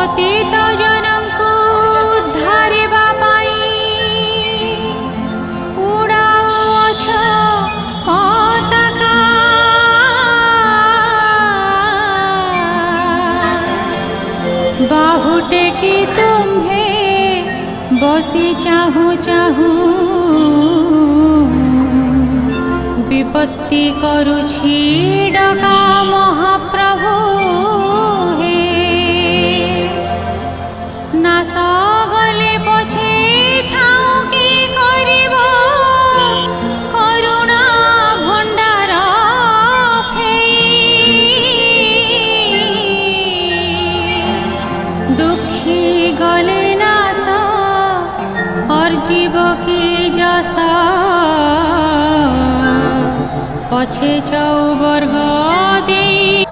पतित जनंकु उद्धारिबा पाई उड़ाउछ पताका बाहुटे की तुम्हे बसी चाहू चाहू विपत्ति करुछि डका महाप्रभु हे नास गले पछे थाऊ की करिब करुणा भंडार दुखी गले नास और जीव की जसा पछे चौवर्ग